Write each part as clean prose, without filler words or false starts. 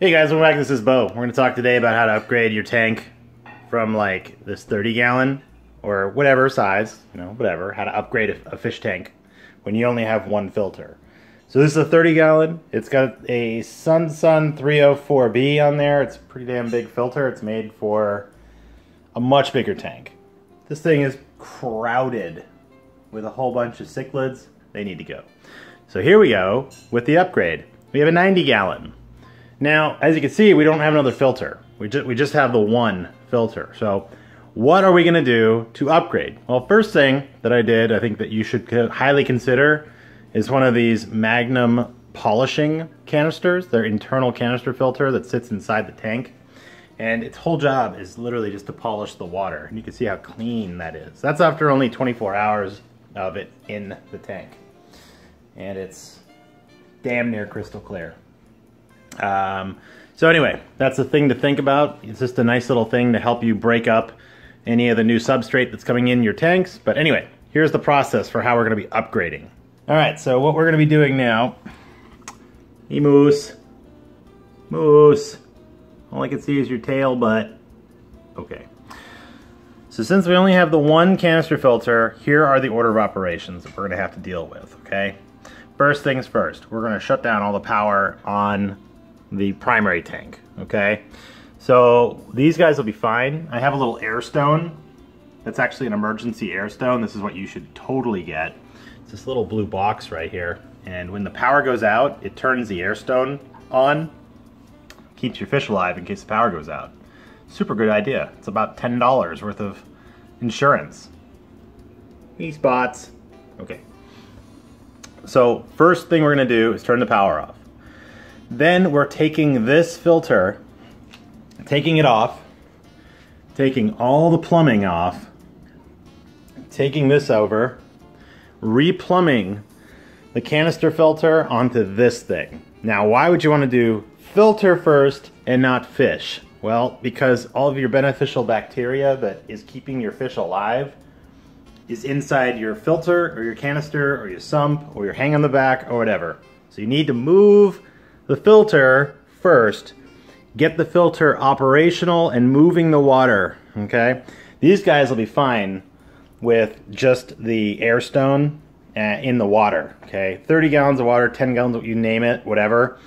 Hey guys, welcome back. This is Bo. We're going to talk today about how to upgrade your tank from like this 30 gallon or whatever size, whatever, how to upgrade a fish tank when you only have one filter. So this is a 30 gallon. It's got a Sun 304B on there. It's a pretty damn big filter. It's made for a much bigger tank. This thing is crowded with a whole bunch of cichlids. They need to go. So here we go with the upgrade. We have a 90 gallon. Now, as you can see, we don't have another filter. We just have the one filter. So what are we gonna do to upgrade? Well, first thing that I did, I think that you should highly consider, is one of these Magnum polishing canisters. Their internal canister filter that sits inside the tank. And its whole job is literally just to polish the water. And you can see how clean that is. That's after only 24 hours of it in the tank. And it's damn near crystal clear. So anyway, that's the thing to think about. It's just a nice little thing to help you break up any of the new substrate that's coming in your tanks. But anyway, here's the process for how we're going to be upgrading. Alright, so what we're going to be doing now... Hey Moose. Moose. All I can see is your tail, but... Okay. So since we only have the one canister filter, here are the order of operations that we're going to have to deal with, okay? First things first, we're going to shut down all the power on the primary tank, okay? So these guys will be fine. I have a little air stone. That's actually an emergency air stone. This is what you should totally get. It's this little blue box right here. And when the power goes out, it turns the air stone on. Keeps your fish alive in case the power goes out. Super good idea. It's about $10 worth of insurance. Hey spots. Okay. So first thing we're gonna do is turn the power off. Then we're taking this filter, taking it off, taking all the plumbing off, taking this over, re-plumbing the canister filter onto this thing. Now, why would you want to do filter first and not fish? Well, because all of your beneficial bacteria that is keeping your fish alive is inside your filter or your canister or your sump or your hang on the back or whatever. So you need to move the filter first, get the filter operational and moving the water, okay? These guys will be fine with just the air stone in the water, okay? 30 gallons of water, 10 gallons, you name it, whatever.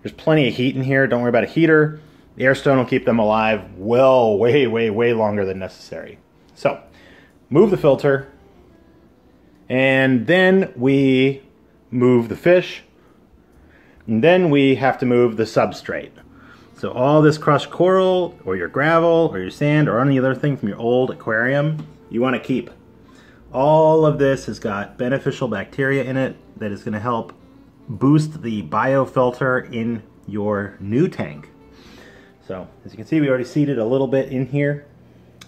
There's plenty of heat in here, don't worry about a heater. The air stone will keep them alive well, way longer than necessary. So, move the filter, and then we move the fish, and then we have to move the substrate. So all this crushed coral, or your gravel, or your sand, or any other thing from your old aquarium, you want to keep. All of this has got beneficial bacteria in it that is going to help boost the biofilter in your new tank. So as you can see, we already seeded a little bit in here,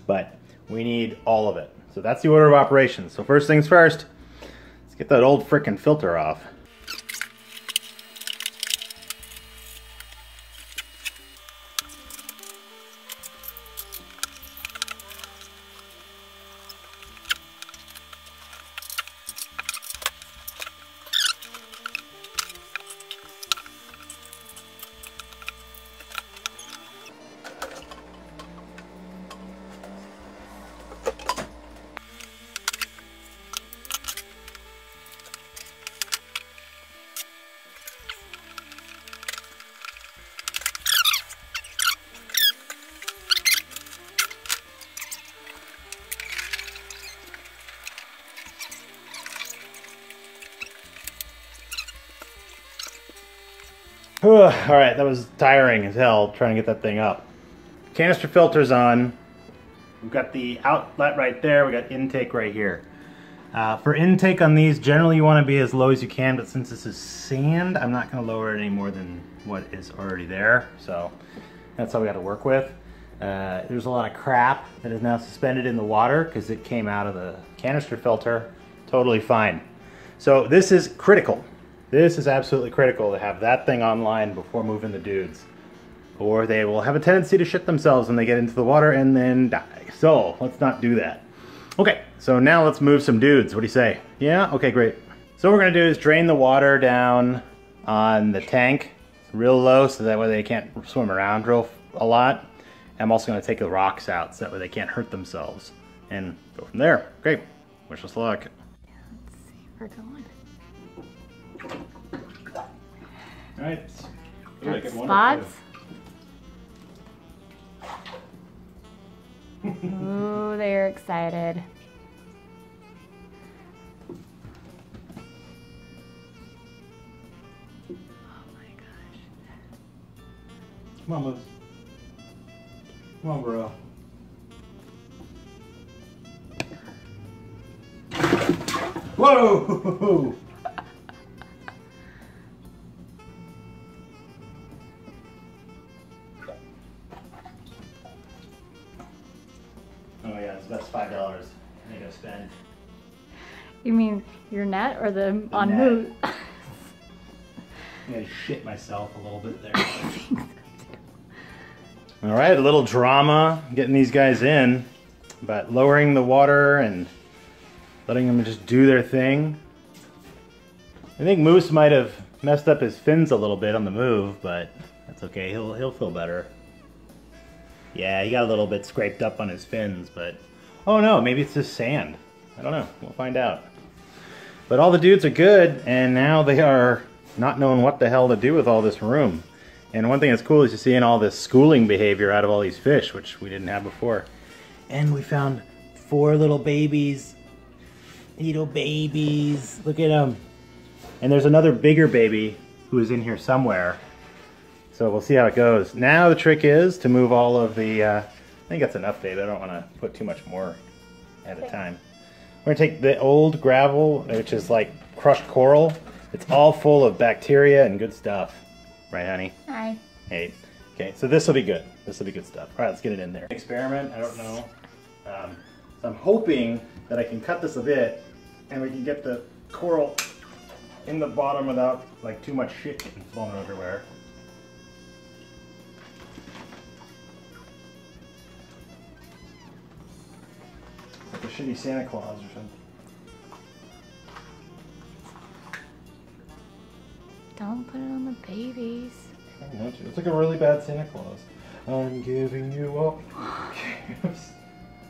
but we need all of it. So that's the order of operations. So first things first, let's get that old frickin' filter off. Alright, that was tiring as hell trying to get that thing up. Canister filter's on. We've got the outlet right there, we got intake right here. For intake on these, generally you want to be as low as you can, but since this is sand, I'm not going to lower it any more than what is already there. So that's all we got to work with. There's a lot of crap that is now suspended in the water because it came out of the canister filter. Totally fine. So this is critical. This is absolutely critical to have that thing online before moving the dudes. Or they will have a tendency to shit themselves when they get into the water and then die. So let's not do that. Okay, so now let's move some dudes. What do you say? Yeah? Okay, great. So what we're gonna do is drain the water down on the tank. real low so that way they can't swim around a lot. I'm also going to take the rocks out so that way they can't hurt themselves and go from there. Great. Wish us luck. Let's see where we're going. All right. Got spots. Ooh, they're excited. Oh my gosh. Come on, Moose. Come on, bro. Whoa! Oh yeah, that's $5 I'm gonna spend. You mean your net or the on net. Moose? I'm gonna shit myself a little bit there. All right, a little drama getting these guys in, but lowering the water and letting them just do their thing. I think Moose might have messed up his fins a little bit on the move, but that's okay. He'll feel better. Yeah, he got a little bit scraped up on his fins, but oh no, maybe it's just sand. I don't know. We'll find out. But all the dudes are good, and now they are not knowing what the hell to do with all this room. And one thing that's cool is you're seeing all this schooling behavior out of all these fish, which we didn't have before. And we found 4 little babies. Little babies. Look at them. And there's another bigger baby who is in here somewhere. So we'll see how it goes. Now the trick is to move all of the, I think that's enough, babe. I don't want to put too much more at a time. We're going to take the old gravel, which is like crushed coral. It's all full of bacteria and good stuff. Right, honey? Hi. Hey. Okay, so this will be good. This will be good stuff. All right, let's get it in there. Experiment, I don't know. So I'm hoping that I can cut this a bit and we can get the coral in the bottom without like too much shit getting flown everywhere. Like a shitty Santa Claus or something. Don't put it on the babies. I don't want to. It's like a really bad Santa Claus. I'm giving you all gifts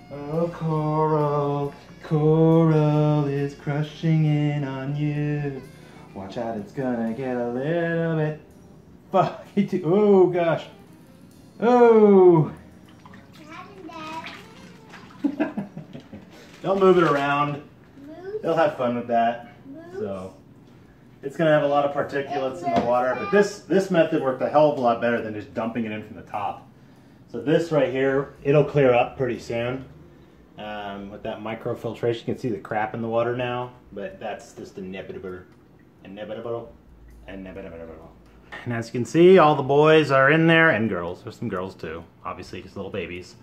of coral. Coral is crushing in on you. Watch out, it's gonna get a little bit fucky. Oh gosh. Oh. Don't move it around. They'll have fun with that. So it's gonna have a lot of particulates in the water, but this method worked a hell of a lot better than just dumping it in from the top. So this right here, it'll clear up pretty soon. With that microfiltration, you can see the crap in the water now, but that's just inevitable. And as you can see, all the boys are in there, and girls. There's some girls too, obviously, just little babies.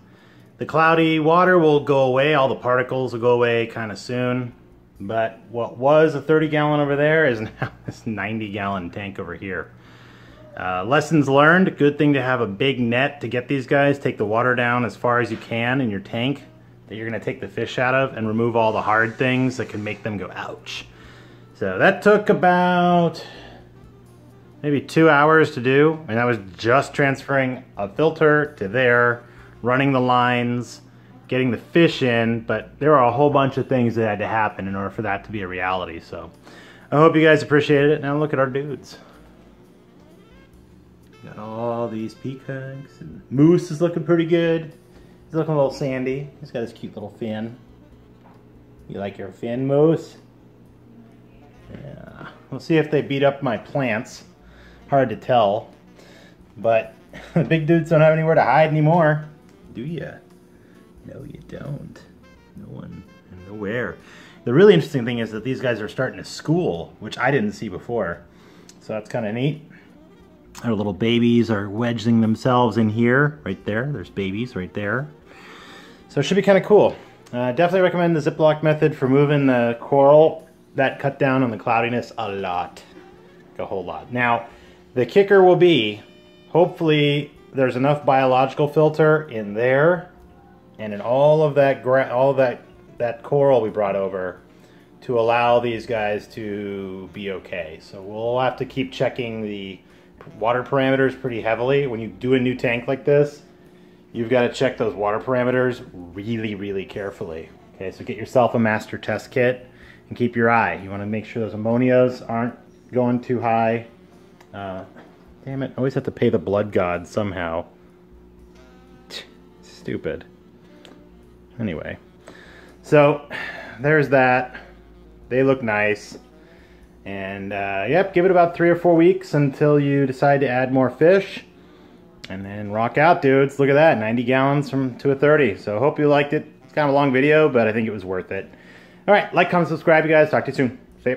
The cloudy water will go away, all the particles will go away kind of soon. But what was a 30-gallon over there is now this 90-gallon tank over here. Lessons learned, good thing to have a big net to get these guys. Take the water down as far as you can in your tank that you're going to take the fish out of and remove all the hard things that can make them go ouch. So that took about maybe 2 hours to do, and that was just transferring a filter to there, running the lines, getting the fish in, but there are a whole bunch of things that had to happen in order for that to be a reality. So I hope you guys appreciated it. Now look at our dudes. Got all these peacocks, and Moose is looking pretty good. He's looking a little sandy. He's got his cute little fin. You like your fin, Moose? Yeah. We'll see if they beat up my plants. Hard to tell. But the big dudes don't have anywhere to hide anymore. Do ya? No, you don't. No one and nowhere. The really interesting thing is that these guys are starting to school, which I didn't see before. So that's kind of neat. Our little babies are wedging themselves in here, right there. There's babies right there. So it should be kind of cool. Definitely recommend the Ziploc method for moving the coral. That cut down on the cloudiness a lot. A whole lot. Now, the kicker will be, hopefully there's enough biological filter in there and in all of that that coral we brought over to allow these guys to be okay. So we'll have to keep checking the water parameters pretty heavily. When you do a new tank like this, you've got to check those water parameters really, really carefully. Okay, so get yourself a master test kit and keep your eye. You want to make sure those ammonias aren't going too high. Damn it, I always have to pay the blood god somehow. Stupid. Anyway, so there's that. They look nice. And yep, give it about 3 or 4 weeks until you decide to add more fish. And then rock out, dudes. Look at that, 90 gallons to a 30. So hope you liked it. It's kind of a long video, but I think it was worth it. All right, like, comment, subscribe, you guys. Talk to you soon. See ya.